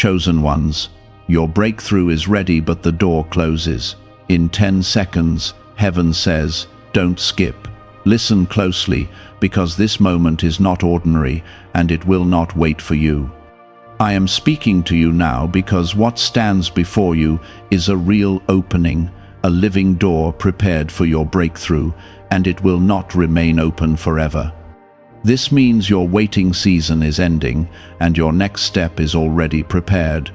chosen ones. Your breakthrough is ready, but the door closes. In 10 seconds, heaven says, don't skip. Listen closely, because this moment is not ordinary, and it will not wait for you. I am speaking to you now because what stands before you is a real opening, a living door prepared for your breakthrough, and it will not remain open forever. This means your waiting season is ending, and your next step is already prepared.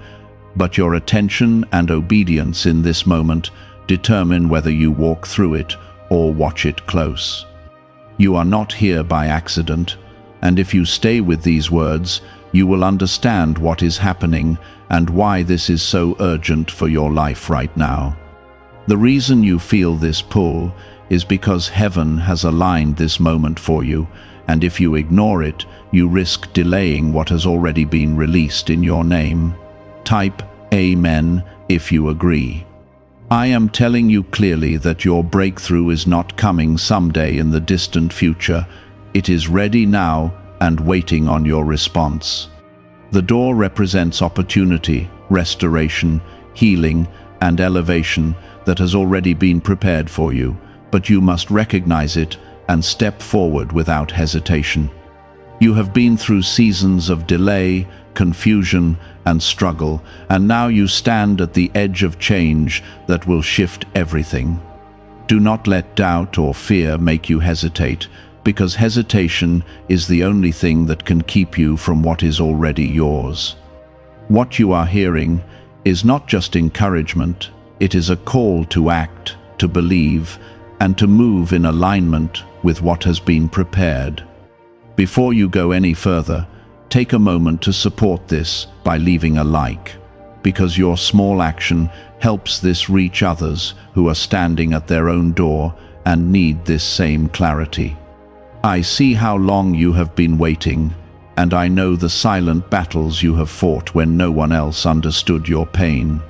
But your attention and obedience in this moment determine whether you walk through it or watch it close. You are not here by accident, and if you stay with these words, you will understand what is happening and why this is so urgent for your life right now. The reason you feel this pull is because heaven has aligned this moment for you, and if you ignore it, you risk delaying what has already been released in your name. Type Amen if you agree. I am telling you clearly that your breakthrough is not coming someday in the distant future. It is ready now and waiting on your response. The door represents opportunity, restoration, healing, and elevation that has already been prepared for you, but you must recognize it and step forward without hesitation. You have been through seasons of delay, confusion, and struggle, and now you stand at the edge of change that will shift everything. Do not let doubt or fear make you hesitate, because hesitation is the only thing that can keep you from what is already yours. What you are hearing is not just encouragement, it is a call to act, to believe, and to move in alignment with what has been prepared. Before you go any further, take a moment to support this by leaving a like, because your small action helps this reach others who are standing at their own door and need this same clarity. I see how long you have been waiting, and I know the silent battles you have fought when no one else understood your pain.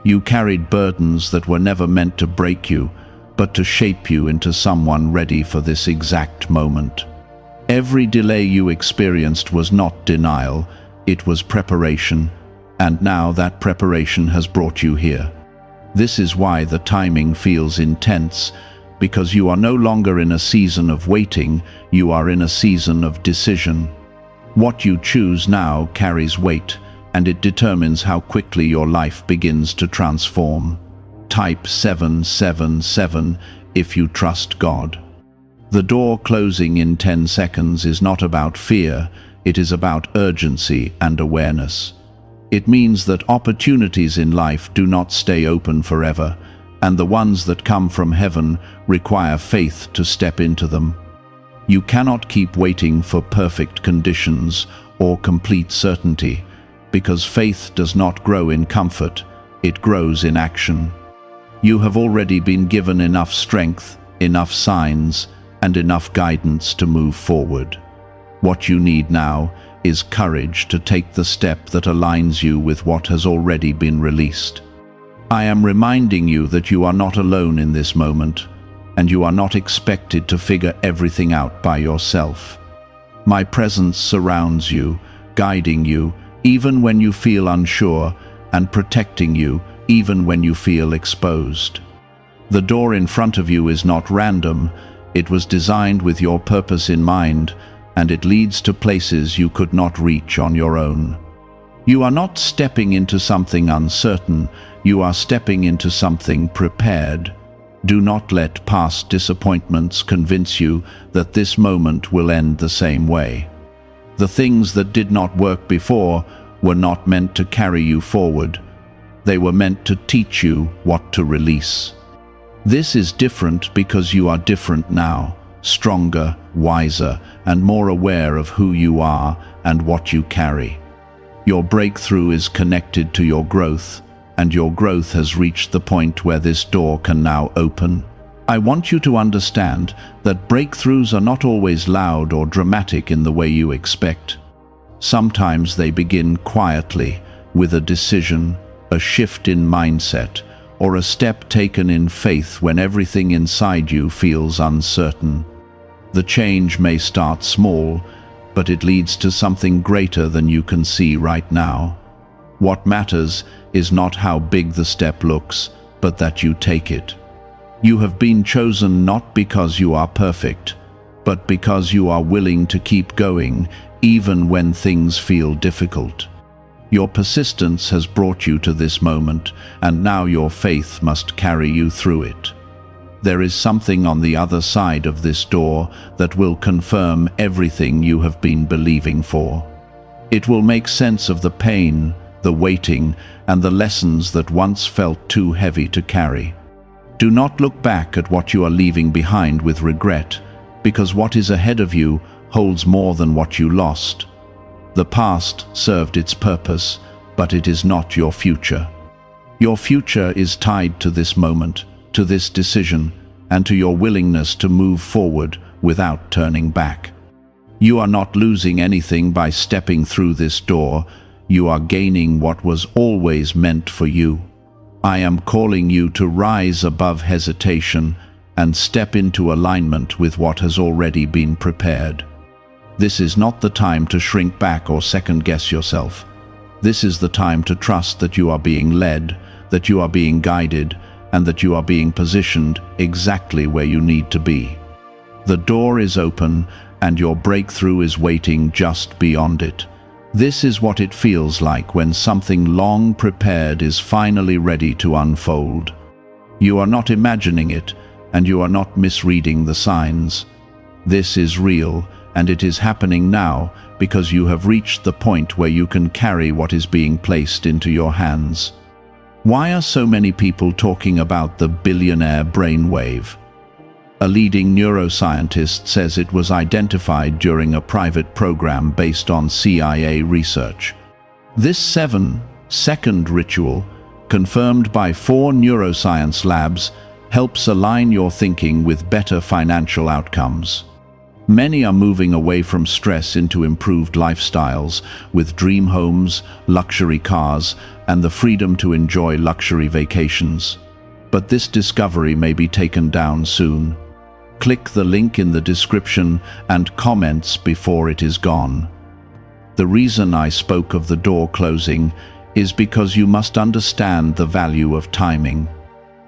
You carried burdens that were never meant to break you, but to shape you into someone ready for this exact moment. Every delay you experienced was not denial, it was preparation, and now that preparation has brought you here. This is why the timing feels intense, because you are no longer in a season of waiting, you are in a season of decision. What you choose now carries weight, and it determines how quickly your life begins to transform. Type 777 if you trust God. The door closing in 10 seconds is not about fear, it is about urgency and awareness. It means that opportunities in life do not stay open forever, and the ones that come from heaven require faith to step into them. You cannot keep waiting for perfect conditions or complete certainty, because faith does not grow in comfort, it grows in action. You have already been given enough strength, enough signs, and enough guidance to move forward. What you need now is courage to take the step that aligns you with what has already been released. I am reminding you that you are not alone in this moment, and you are not expected to figure everything out by yourself. My presence surrounds you, guiding you even when you feel unsure, and protecting you even when you feel exposed. The door in front of you is not random, it was designed with your purpose in mind, and it leads to places you could not reach on your own. You are not stepping into something uncertain, you are stepping into something prepared. Do not let past disappointments convince you that this moment will end the same way. The things that did not work before were not meant to carry you forward. They were meant to teach you what to release. This is different because you are different now, stronger, wiser, and more aware of who you are and what you carry. Your breakthrough is connected to your growth, and your growth has reached the point where this door can now open. I want you to understand that breakthroughs are not always loud or dramatic in the way you expect. Sometimes they begin quietly, with a decision, a shift in mindset, or a step taken in faith when everything inside you feels uncertain. The change may start small, but it leads to something greater than you can see right now. What matters is not how big the step looks, but that you take it. You have been chosen not because you are perfect, but because you are willing to keep going, even when things feel difficult. Your persistence has brought you to this moment, and now your faith must carry you through it. There is something on the other side of this door that will confirm everything you have been believing for. It will make sense of the pain, the waiting, and the lessons that once felt too heavy to carry. Do not look back at what you are leaving behind with regret, because what is ahead of you holds more than what you lost. The past served its purpose, but it is not your future. Your future is tied to this moment, to this decision, and to your willingness to move forward without turning back. You are not losing anything by stepping through this door. You are gaining what was always meant for you. I am calling you to rise above hesitation and step into alignment with what has already been prepared. This is not the time to shrink back or second-guess yourself. This is the time to trust that you are being led, that you are being guided, and that you are being positioned exactly where you need to be. The door is open, and your breakthrough is waiting just beyond it. This is what it feels like when something long prepared is finally ready to unfold. You are not imagining it, and you are not misreading the signs. This is real, and it is happening now because you have reached the point where you can carry what is being placed into your hands. Why are so many people talking about the billionaire brainwave? A leading neuroscientist says it was identified during a private program based on CIA research. This 7-second ritual, confirmed by 4 neuroscience labs, helps align your thinking with better financial outcomes. Many are moving away from stress into improved lifestyles, with dream homes, luxury cars, and the freedom to enjoy luxury vacations. But this discovery may be taken down soon. Click the link in the description and comments before it is gone. The reason I spoke of the door closing is because you must understand the value of timing.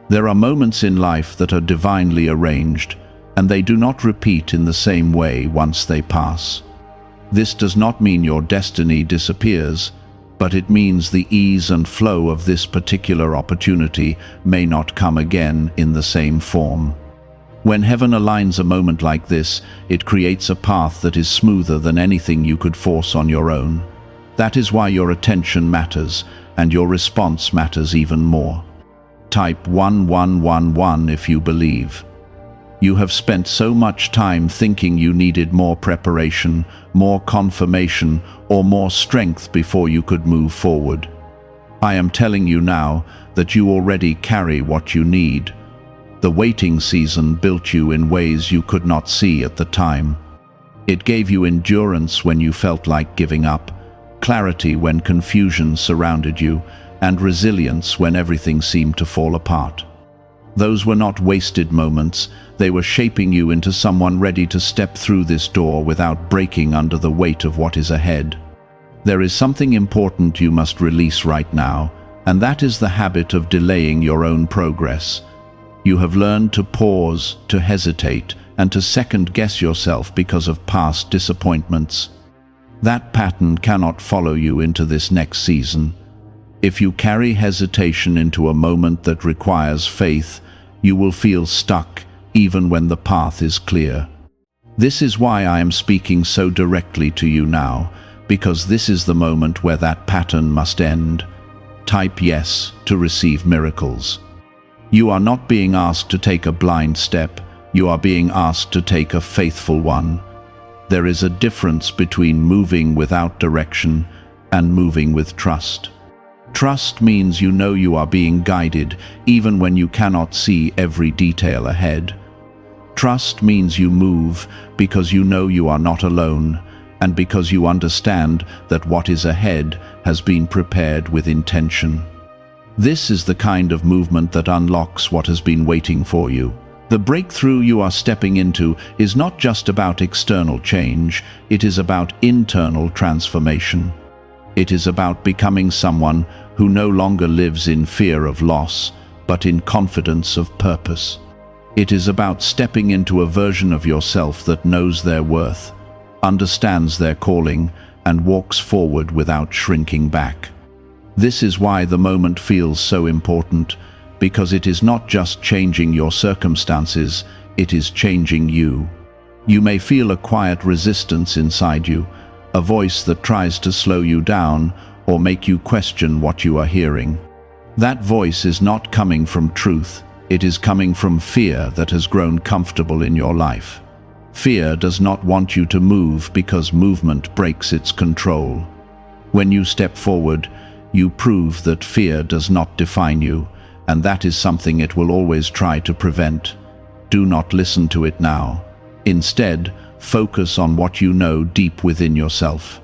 There are moments in life that are divinely arranged, and they do not repeat in the same way once they pass. This does not mean your destiny disappears, but it means the ease and flow of this particular opportunity may not come again in the same form. When heaven aligns a moment like this, it creates a path that is smoother than anything you could force on your own. That is why your attention matters, and your response matters even more. Type 1111 if you believe. You have spent so much time thinking you needed more preparation, more confirmation, or more strength before you could move forward. I am telling you now that you already carry what you need. The waiting season built you in ways you could not see at the time. It gave you endurance when you felt like giving up, clarity when confusion surrounded you, and resilience when everything seemed to fall apart. Those were not wasted moments. They were shaping you into someone ready to step through this door without breaking under the weight of what is ahead. There is something important you must release right now, and that is the habit of delaying your own progress. You have learned to pause, to hesitate, and to second-guess yourself because of past disappointments. That pattern cannot follow you into this next season. If you carry hesitation into a moment that requires faith, you will feel stuck even when the path is clear. This is why I am speaking so directly to you now, because this is the moment where that pattern must end. Type yes to receive miracles. You are not being asked to take a blind step, you are being asked to take a faithful one. There is a difference between moving without direction and moving with trust. Trust means you know you are being guided even when you cannot see every detail ahead. Trust means you move because you know you are not alone, and because you understand that what is ahead has been prepared with intention. This is the kind of movement that unlocks what has been waiting for you. The breakthrough you are stepping into is not just about external change, it is about internal transformation. It is about becoming someone who no longer lives in fear of loss, but in confidence of purpose. It is about stepping into a version of yourself that knows their worth, understands their calling, and walks forward without shrinking back. This is why the moment feels so important, because it is not just changing your circumstances, it is changing you. You may feel a quiet resistance inside you, a voice that tries to slow you down or make you question what you are hearing. That voice is not coming from truth, it is coming from fear that has grown comfortable in your life. Fear does not want you to move because movement breaks its control. When you step forward, you prove that fear does not define you, and that is something it will always try to prevent. Do not listen to it now. Instead, focus on what you know deep within yourself.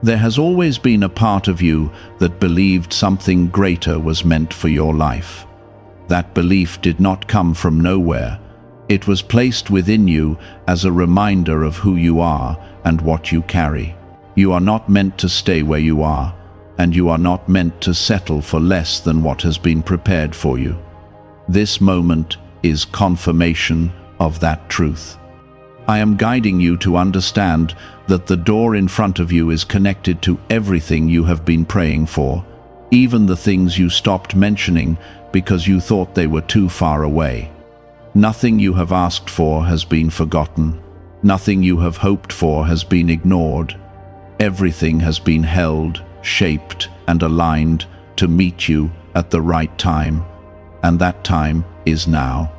There has always been a part of you that believed something greater was meant for your life. That belief did not come from nowhere. It was placed within you as a reminder of who you are and what you carry. You are not meant to stay where you are, and you are not meant to settle for less than what has been prepared for you. This moment is confirmation of that truth. I am guiding you to understand that the door in front of you is connected to everything you have been praying for, even the things you stopped mentioning because you thought they were too far away. Nothing you have asked for has been forgotten. Nothing you have hoped for has been ignored. Everything has been held, shaped, and aligned to meet you at the right time, and that time is now.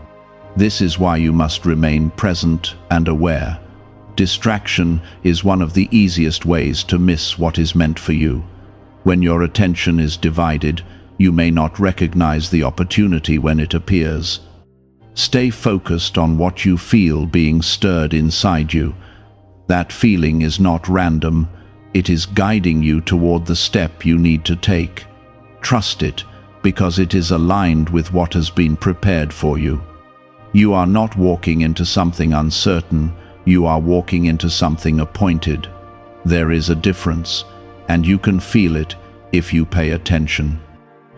This is why you must remain present and aware. Distraction is one of the easiest ways to miss what is meant for you. When your attention is divided, you may not recognize the opportunity when it appears. Stay focused on what you feel being stirred inside you. That feeling is not random. It is guiding you toward the step you need to take. Trust it, because it is aligned with what has been prepared for you. You are not walking into something uncertain, you are walking into something appointed. There is a difference, and you can feel it if you pay attention.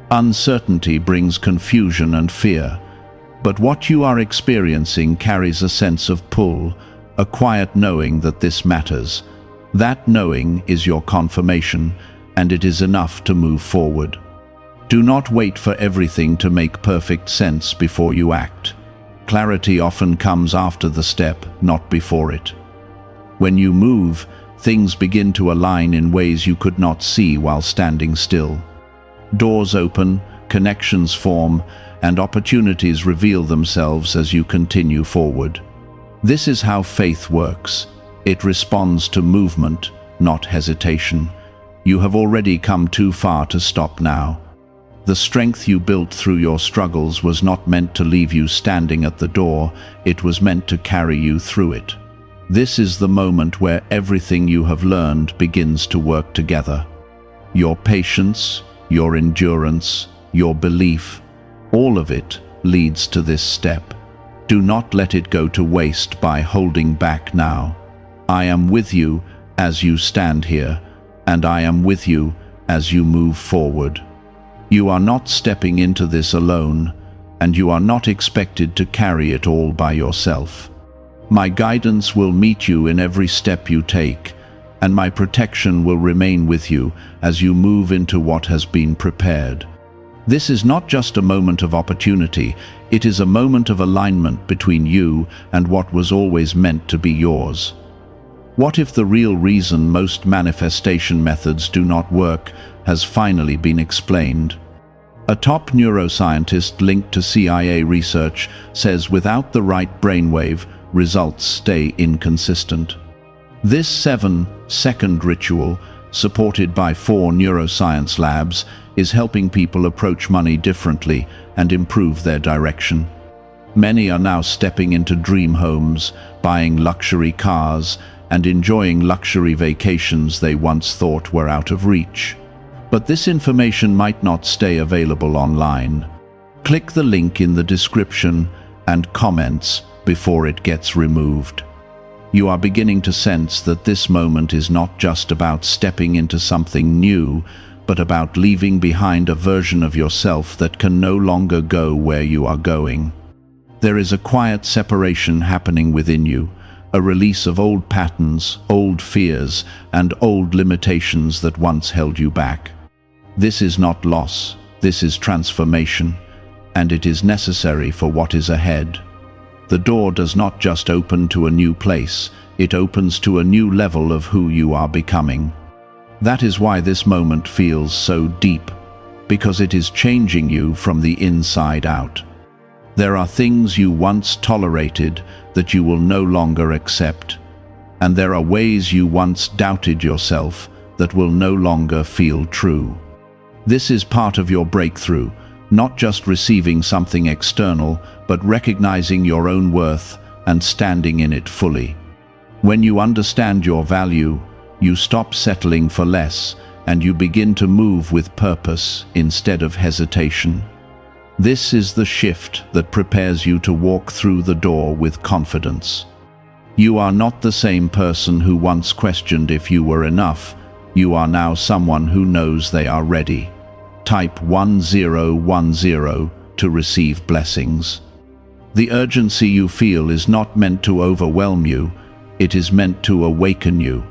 Uncertainty brings confusion and fear, but what you are experiencing carries a sense of pull, a quiet knowing that this matters. That knowing is your confirmation, and it is enough to move forward. Do not wait for everything to make perfect sense before you act. Clarity often comes after the step, not before it. When you move, things begin to align in ways you could not see while standing still. Doors open, connections form, and opportunities reveal themselves as you continue forward. This is how faith works. It responds to movement, not hesitation. You have already come too far to stop now. The strength you built through your struggles was not meant to leave you standing at the door, it was meant to carry you through it. This is the moment where everything you have learned begins to work together. Your patience, your endurance, your belief, all of it leads to this step. Do not let it go to waste by holding back now. I am with you as you stand here, and I am with you as you move forward. You are not stepping into this alone, and you are not expected to carry it all by yourself. My guidance will meet you in every step you take, and my protection will remain with you as you move into what has been prepared. This is not just a moment of opportunity, it is a moment of alignment between you and what was always meant to be yours. What if the real reason most manifestation methods do not work has finally been explained? A top neuroscientist linked to CIA research says without the right brainwave, results stay inconsistent. This 7-second ritual, supported by 4 neuroscience labs, is helping people approach money differently and improve their direction. Many are now stepping into dream homes, buying luxury cars, and enjoying luxury vacations they once thought were out of reach. But this information might not stay available online. Click the link in the description and comments before it gets removed. You are beginning to sense that this moment is not just about stepping into something new, but about leaving behind a version of yourself that can no longer go where you are going. There is a quiet separation happening within you, a release of old patterns, old fears, and old limitations that once held you back. This is not loss, this is transformation, and it is necessary for what is ahead. The door does not just open to a new place, it opens to a new level of who you are becoming. That is why this moment feels so deep, because it is changing you from the inside out. There are things you once tolerated that you will no longer accept, and there are ways you once doubted yourself that will no longer feel true. This is part of your breakthrough, not just receiving something external, but recognizing your own worth and standing in it fully. When you understand your value, you stop settling for less, and you begin to move with purpose instead of hesitation. This is the shift that prepares you to walk through the door with confidence. You are not the same person who once questioned if you were enough. You are now someone who knows they are ready. Type 1010 to receive blessings. The urgency you feel is not meant to overwhelm you, it is meant to awaken you.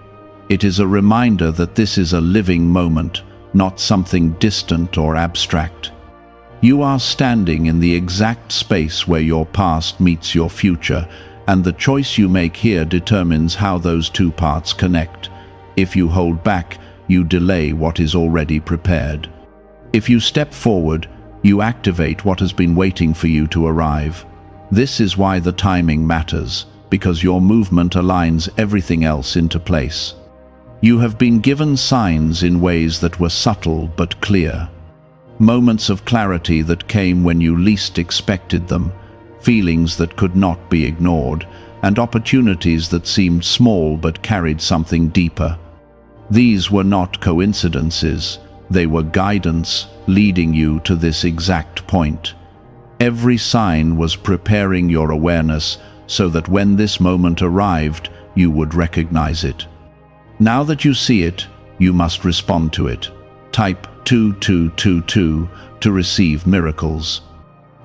It is a reminder that this is a living moment, not something distant or abstract. You are standing in the exact space where your past meets your future, and the choice you make here determines how those two parts connect. If you hold back, you delay what is already prepared. If you step forward, you activate what has been waiting for you to arrive. This is why the timing matters, because your movement aligns everything else into place. You have been given signs in ways that were subtle but clear. Moments of clarity that came when you least expected them, feelings that could not be ignored, and opportunities that seemed small but carried something deeper. These were not coincidences, they were guidance leading you to this exact point. Every sign was preparing your awareness so that when this moment arrived, you would recognize it. Now that you see it, you must respond to it. Type 2222 to receive miracles.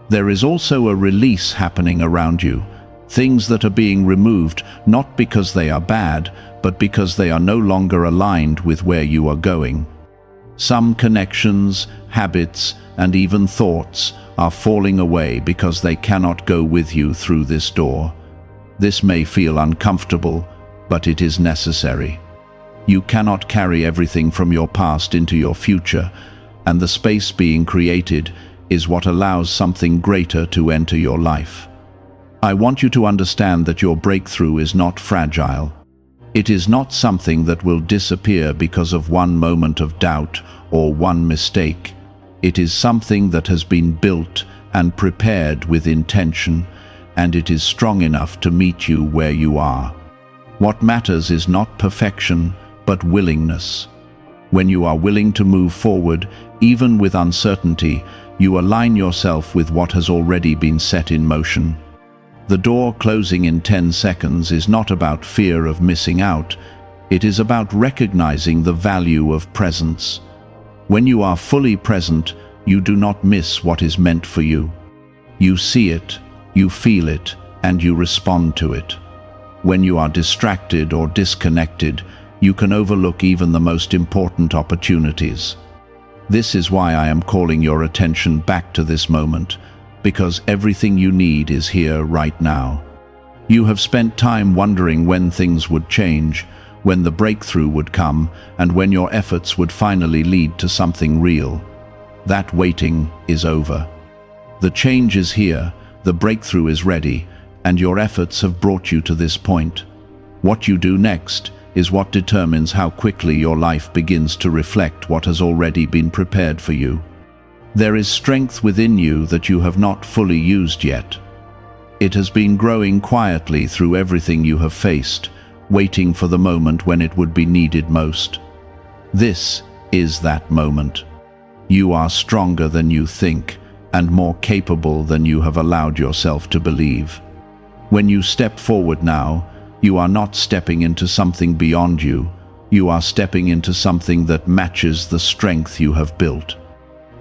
There is also a release happening around you, things that are being removed not because they are bad, but because they are no longer aligned with where you are going. Some connections, habits, and even thoughts are falling away because they cannot go with you through this door. This may feel uncomfortable, but it is necessary. You cannot carry everything from your past into your future, and the space being created is what allows something greater to enter your life. I want you to understand that your breakthrough is not fragile. It is not something that will disappear because of one moment of doubt or one mistake. It is something that has been built and prepared with intention, and it is strong enough to meet you where you are. What matters is not perfection, but willingness. When you are willing to move forward, even with uncertainty, you align yourself with what has already been set in motion. The door closing in 10 seconds is not about fear of missing out. It is about recognizing the value of presence. When you are fully present, you do not miss what is meant for you. You see it, you feel it, and you respond to it. When you are distracted or disconnected, you can overlook even the most important opportunities. This is why I am calling your attention back to this moment, because everything you need is here right now. You have spent time wondering when things would change, when the breakthrough would come, and when your efforts would finally lead to something real. That waiting is over. The change is here, the breakthrough is ready, and your efforts have brought you to this point. What you do next is what determines how quickly your life begins to reflect what has already been prepared for you. There is strength within you that you have not fully used yet. It has been growing quietly through everything you have faced, waiting for the moment when it would be needed most. This is that moment. You are stronger than you think, and more capable than you have allowed yourself to believe. When you step forward now, You are not stepping into something beyond you. You are stepping into something that matches the strength you have built.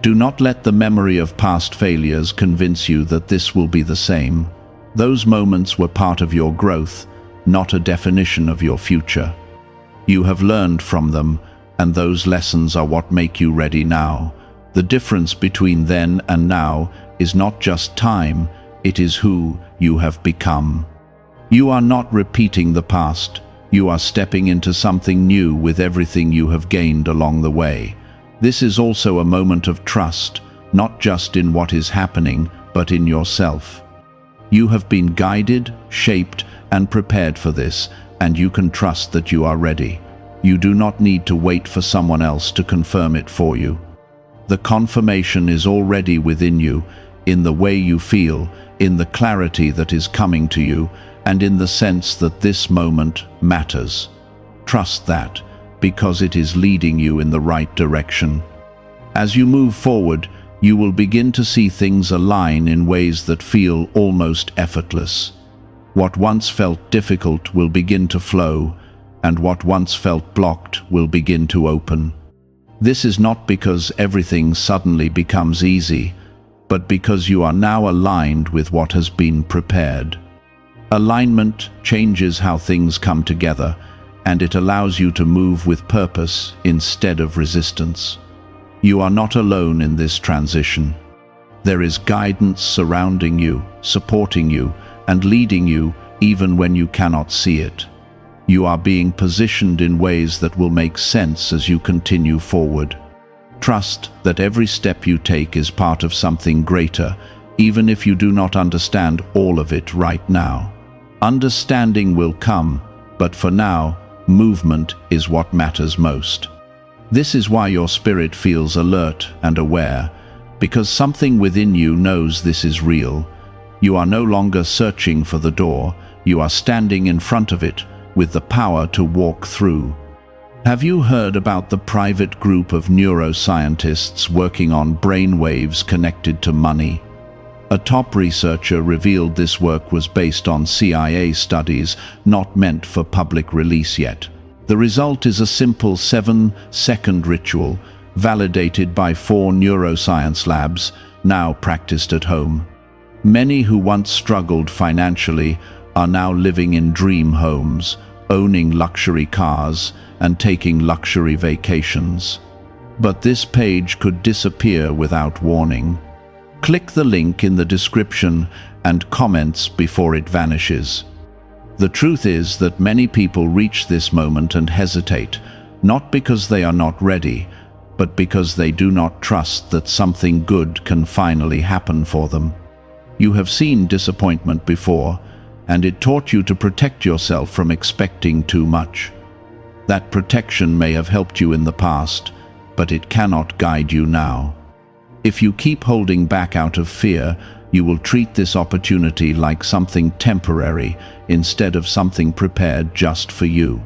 Do not let the memory of past failures convince you that this will be the same. Those moments were part of your growth, not a definition of your future. You have learned from them, and those lessons are what make you ready now. The difference between then and now is not just time, it is who you have become. You are not repeating the past. You are stepping into something new with everything you have gained along the way. This is also a moment of trust, not just in what is happening, but in yourself. You have been guided, shaped, and prepared for this, and you can trust that you are ready. You do not need to wait for someone else to confirm it for you. The confirmation is already within you, in the way you feel, in the clarity that is coming to you, and in the sense that this moment matters. Trust that, because it is leading you in the right direction. As you move forward, you will begin to see things align in ways that feel almost effortless. What once felt difficult will begin to flow, and what once felt blocked will begin to open. This is not because everything suddenly becomes easy, but because you are now aligned with what has been prepared. Alignment changes how things come together, and it allows you to move with purpose instead of resistance. You are not alone in this transition. There is guidance surrounding you, supporting you, and leading you even when you cannot see it. You are being positioned in ways that will make sense as you continue forward. Trust that every step you take is part of something greater, even if you do not understand all of it right now. Understanding will come, but for now, movement is what matters most. This is why your spirit feels alert and aware, because something within you knows this is real. You are no longer searching for the door, you are standing in front of it with the power to walk through. Have you heard about the private group of neuroscientists working on brain waves connected to money? A top researcher revealed this work was based on CIA studies, not meant for public release yet. The result is a simple 7-second ritual, validated by 4 neuroscience labs, now practiced at home. Many who once struggled financially are now living in dream homes, owning luxury cars, and taking luxury vacations. But this page could disappear without warning. Click the link in the description and comments before it vanishes. The truth is that many people reach this moment and hesitate, not because they are not ready, but because they do not trust that something good can finally happen for them. You have seen disappointment before, and it taught you to protect yourself from expecting too much. That protection may have helped you in the past, but it cannot guide you now. If you keep holding back out of fear, you will treat this opportunity like something temporary instead of something prepared just for you.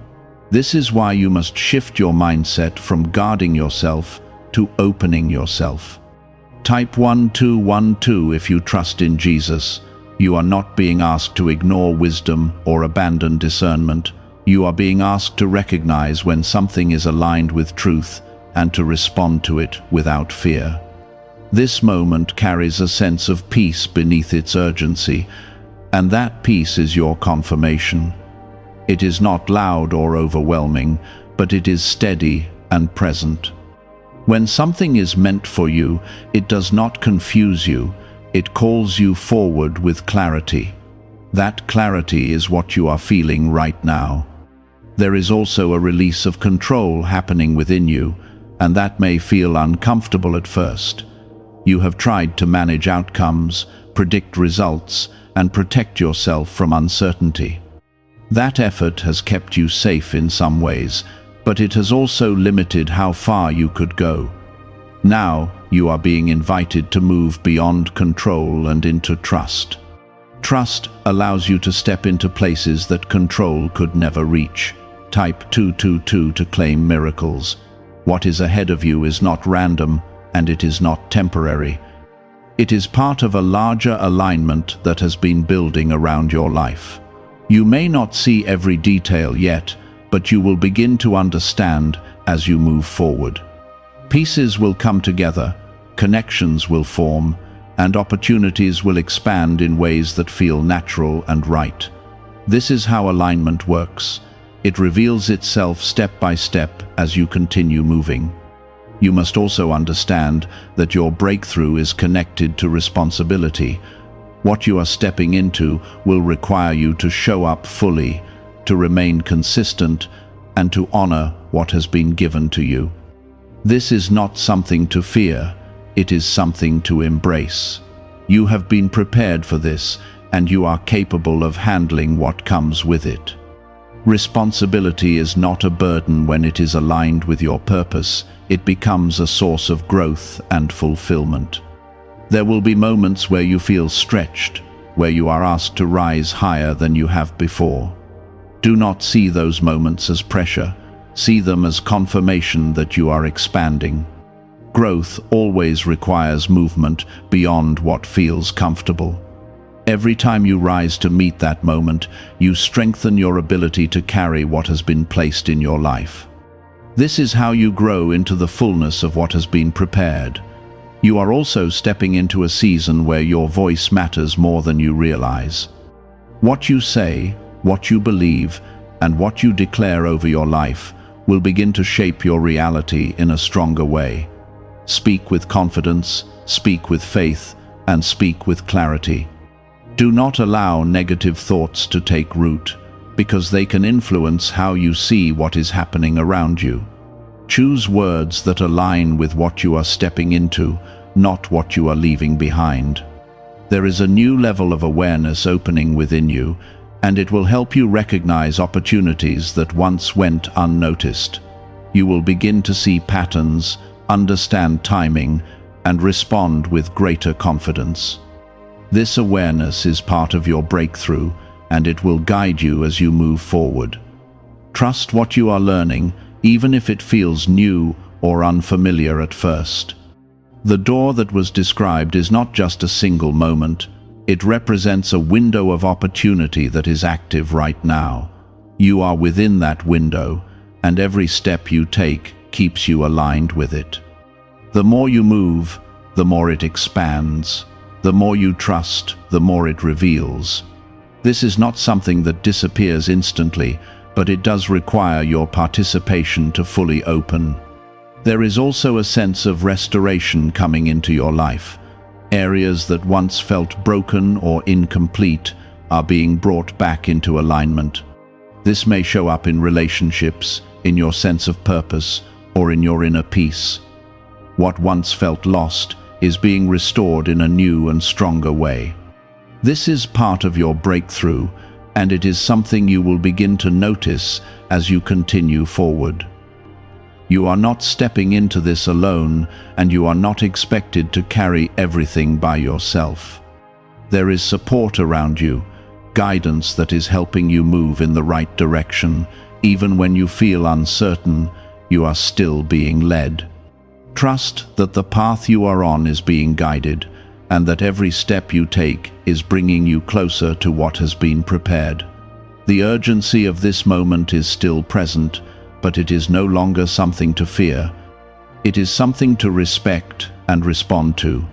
This is why you must shift your mindset from guarding yourself to opening yourself. Type 1212 if you trust in Jesus. You are not being asked to ignore wisdom or abandon discernment. You are being asked to recognize when something is aligned with truth and to respond to it without fear. This moment carries a sense of peace beneath its urgency, and that peace is your confirmation. It is not loud or overwhelming, but it is steady and present. When something is meant for you, it does not confuse you, it calls you forward with clarity. That clarity is what you are feeling right now. There is also a release of control happening within you, and that may feel uncomfortable at first. You have tried to manage outcomes, predict results, and protect yourself from uncertainty. That effort has kept you safe in some ways, but it has also limited how far you could go. Now, you are being invited to move beyond control and into trust. Trust allows you to step into places that control could never reach. Type 222 to claim miracles. What is ahead of you is not random, and it is not temporary. It is part of a larger alignment that has been building around your life. You may not see every detail yet, but you will begin to understand as you move forward. Pieces will come together, connections will form, and opportunities will expand in ways that feel natural and right. This is how alignment works. It reveals itself step by step as you continue moving. You must also understand that your breakthrough is connected to responsibility. What you are stepping into will require you to show up fully, to remain consistent, and to honor what has been given to you. This is not something to fear, it is something to embrace. You have been prepared for this, and you are capable of handling what comes with it. Responsibility is not a burden when it is aligned with your purpose. It becomes a source of growth and fulfillment. There will be moments where you feel stretched, where you are asked to rise higher than you have before. Do not see those moments as pressure. See them as confirmation that you are expanding. Growth always requires movement beyond what feels comfortable. Every time you rise to meet that moment, you strengthen your ability to carry what has been placed in your life. This is how you grow into the fullness of what has been prepared. You are also stepping into a season where your voice matters more than you realize. What you say, what you believe, and what you declare over your life will begin to shape your reality in a stronger way. Speak with confidence, speak with faith, and speak with clarity. Do not allow negative thoughts to take root, because they can influence how you see what is happening around you. Choose words that align with what you are stepping into, not what you are leaving behind. There is a new level of awareness opening within you, and it will help you recognize opportunities that once went unnoticed. You will begin to see patterns, understand timing, and respond with greater confidence. This awareness is part of your breakthrough, and it will guide you as you move forward. Trust what you are learning, even if it feels new or unfamiliar at first. The door that was described is not just a single moment. It represents a window of opportunity that is active right now. You are within that window, and every step you take keeps you aligned with it. The more you move, the more it expands. The more you trust, the more it reveals. This is not something that disappears instantly, but it does require your participation to fully open. There is also a sense of restoration coming into your life. Areas that once felt broken or incomplete are being brought back into alignment. This may show up in relationships, in your sense of purpose, or in your inner peace. What once felt lost is being restored in a new and stronger way. This is part of your breakthrough, and it is something you will begin to notice as you continue forward. You are not stepping into this alone, and you are not expected to carry everything by yourself. There is support around you, guidance that is helping you move in the right direction. Even when you feel uncertain, you are still being led. Trust that the path you are on is being guided, and that every step you take is bringing you closer to what has been prepared. The urgency of this moment is still present, but it is no longer something to fear. It is something to respect and respond to.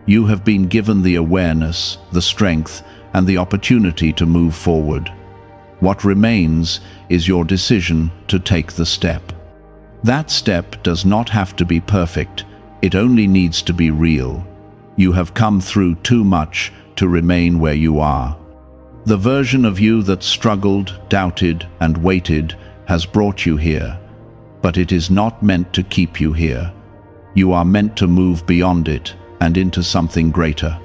You have been given the awareness, the strength, and the opportunity to move forward. What remains is your decision to take the step. That step does not have to be perfect, it only needs to be real. You have come through too much to remain where you are. The version of you that struggled, doubted, and waited has brought you here, but it is not meant to keep you here. You are meant to move beyond it and into something greater.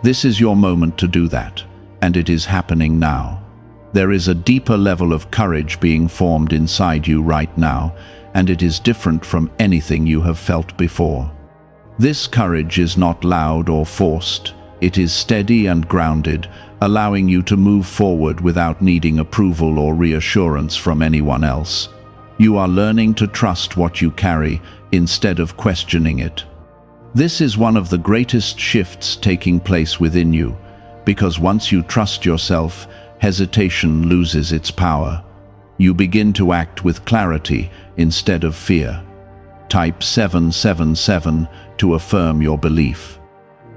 This is your moment to do that, and it is happening now. There is a deeper level of courage being formed inside you right now, and it is different from anything you have felt before. This courage is not loud or forced. It is steady and grounded, allowing you to move forward without needing approval or reassurance from anyone else. You are learning to trust what you carry instead of questioning it. This is one of the greatest shifts taking place within you, because once you trust yourself, hesitation loses its power. You begin to act with clarity instead of fear. Type 777 to affirm your belief.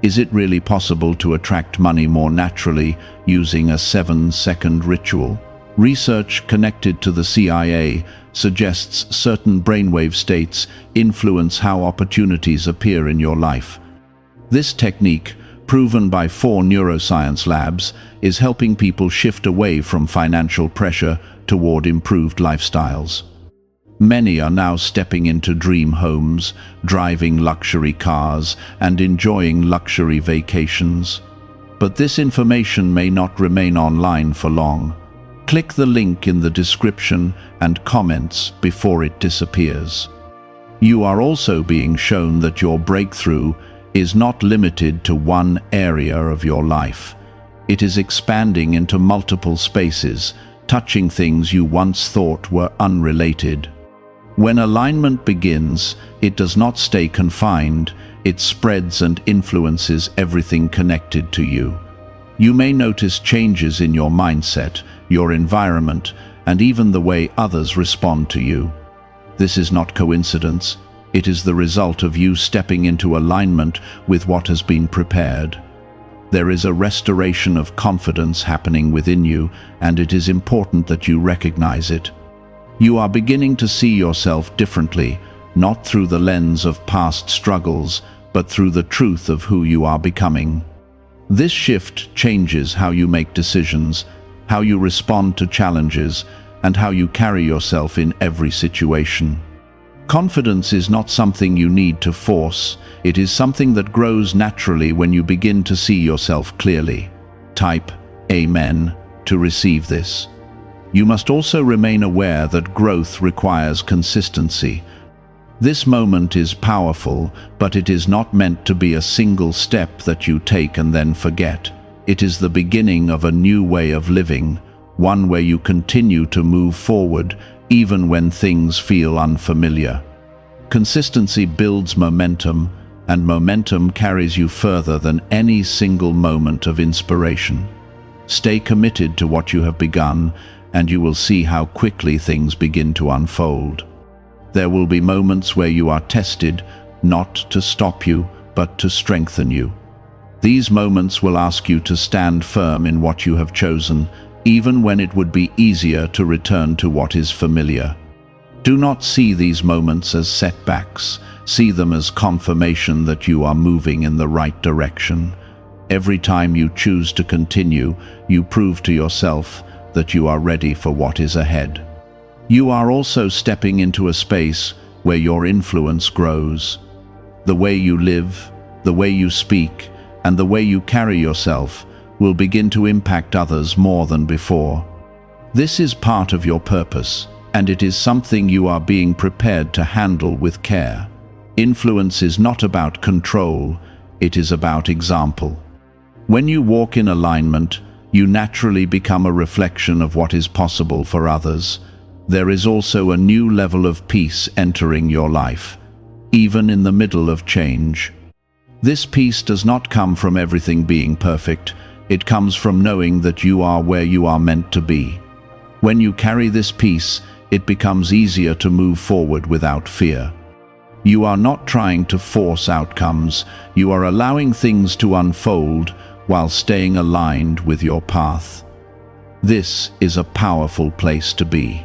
Is it really possible to attract money more naturally using a 7-second ritual? Research connected to the CIA suggests certain brainwave states influence how opportunities appear in your life. This technique, proven by 4 neuroscience labs, is helping people shift away from financial pressure toward improved lifestyles. Many are now stepping into dream homes, driving luxury cars, and enjoying luxury vacations. But this information may not remain online for long. Click the link in the description and comments before it disappears. You are also being shown that your breakthrough is not limited to one area of your life. It is expanding into multiple spaces, touching things you once thought were unrelated. When alignment begins, it does not stay confined, it spreads and influences everything connected to you. You may notice changes in your mindset, your environment, and even the way others respond to you. This is not coincidence. It is the result of you stepping into alignment with what has been prepared. There is a restoration of confidence happening within you, and it is important that you recognize it. You are beginning to see yourself differently, not through the lens of past struggles, but through the truth of who you are becoming. This shift changes how you make decisions, how you respond to challenges, and how you carry yourself in every situation. Confidence is not something you need to force. It is something that grows naturally when you begin to see yourself clearly. Type Amen to receive this. You must also remain aware that growth requires consistency. This moment is powerful, but it is not meant to be a single step that you take and then forget. It is the beginning of a new way of living, one where you continue to move forward even when things feel unfamiliar. Consistency builds momentum, and momentum carries you further than any single moment of inspiration. Stay committed to what you have begun, and you will see how quickly things begin to unfold. There will be moments where you are tested, not to stop you, but to strengthen you. These moments will ask you to stand firm in what you have chosen, even when it would be easier to return to what is familiar. Do not see these moments as setbacks. See them as confirmation that you are moving in the right direction. Every time you choose to continue, you prove to yourself that you are ready for what is ahead. You are also stepping into a space where your influence grows. The way you live, the way you speak, and the way you carry yourself will begin to impact others more than before. This is part of your purpose, and it is something you are being prepared to handle with care. Influence is not about control, it is about example. When you walk in alignment, you naturally become a reflection of what is possible for others. There is also a new level of peace entering your life, even in the middle of change. This peace does not come from everything being perfect. It comes from knowing that you are where you are meant to be. When you carry this peace, it becomes easier to move forward without fear. You are not trying to force outcomes. You are allowing things to unfold while staying aligned with your path. This is a powerful place to be.